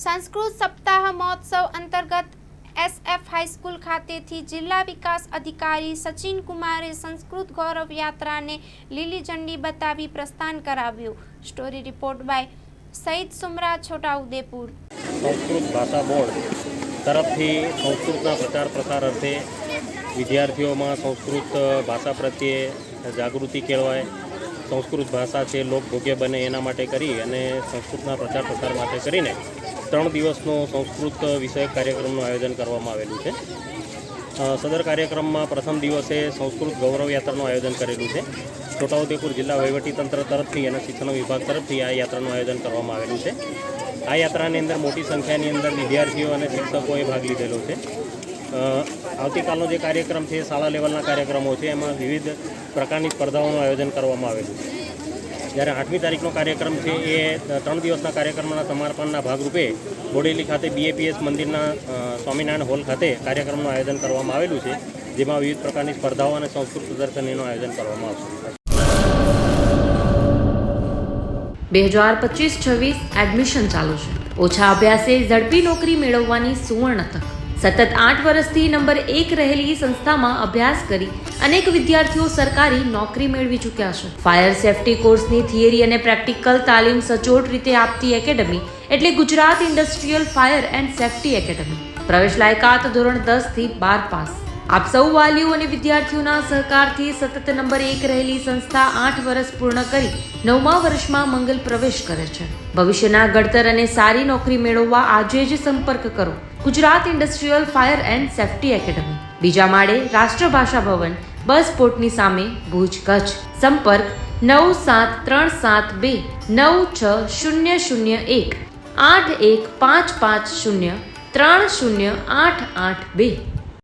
સંસ્કૃત સપ્તાહ મહોત્સવ અંતર્ગત SF હાઈસ્કૂલ ખાતેથી જિલ્લા વિકાસ અધિકારી સચિન કુમારે સંસ્કૃત ગૌરવ યાત્રાને લીલી ઝંડી બતાવી પ્રસ્થાન કરાવ્યું। સ્ટોરી રિપોર્ટ બાય સઈદ સુમરા, છોટાઉદેપુર। સંસ્કૃત ભાષા બોર્ડ તરફથી સંસ્કૃતના પ્રચાર પ્રસાર અર્થે વિદ્યાર્થીઓમાં સંસ્કૃત ભાષા પ્રત્યે જાગૃતિ કેળવાય, સંસ્કૃત ભાષા છે લોકભોગ્ય બને એના માટે કરી અને સંસ્કૃતના પ્રચાર પ્રસાર માટે કરીને 3 દિવસનો સંસ્કૃત વિષયક કાર્યક્રમનું આયોજન કરવામાં આવેલું છે। સદર કાર્યક્રમમાં પ્રથમ દિવસે સંસ્કૃત ગૌરવ યાત્રાનું આયોજન કરેલું છે। છોટાઉદેપુર જિલ્લા વહીવટીતંત્ર તરફથી અને શિક્ષણ વિભાગ તરફથી આ યાત્રાનું આયોજન કરવામાં આવેલું છે। આ યાત્રાની અંદર મોટી સંખ્યાની અંદર વિદ્યાર્થીઓ અને શિક્ષકોએ ભાગ લીધેલો છે। આવતીકાલનો જે કાર્યક્રમ છે શાળા લેવલના કાર્યક્રમો છે, એમાં વિવિધ પ્રકારની સ્પર્ધાઓનું આયોજન કરવામાં આવેલું છે। જ્યારે 8મી તારીખનો કાર્યક્રમ છે એ 3 દિવસના કાર્યક્રમના સમાપનના ભાગરૂપે બોડેલી ખાતે BAPS મંદિરના સ્વામિનારાયણ હોલ ખાતે કાર્યક્રમનું આયોજન કરવામાં આવેલું છે, જેમાં વિવિધ પ્રકારની સ્પર્ધાઓ અને સંસ્કૃત પ્રદર્શનીનું આયોજન કરવામાં આવશે। 2025-26 એડમિશન ચાલુ છે। ઓછા અભ્યાસે ઝડપી નોકરી મેળવવાની સુવર્ણ તક। સતત 8 વર્ષથી નંબર 1 રહેલી સંસ્થામાં અભ્યાસ કરી અનેક વિદ્યાર્થીઓ સરકારી નોકરી મેળવી ચૂક્યા છે। ફાયર સેફટી કોર્સની થિયરી અને પ્રેક્ટિકલ તાલીમ સચોટ રીતે આપતી એકેડમી એટલે Gujarat industrial fire and safety academy. પ્રવેશ લાયકાત ધોરણ 10 થી 12 પાસ। આપ સૌ વાલીઓ અને વિદ્યાર્થીઓના સહકારથી સતત નંબર 1 રહેલી સંસ્થા 8 વર્ષ પૂર્ણ કરી 9મા વર્ષમાં મંગલ પ્રવેશ કરે છે। ભવિષ્યના ઘડતર અને સારી નોકરી મેળવવા આજે જ સંપર્ક કરો Gujarat industrial fire and safety academy, બીજા માળે રાષ્ટ્રભાષા ભવન, બસ પોર્ટની સામે, ભુજ, કચ્છ। સંપર્ક 9737296001 8155030882।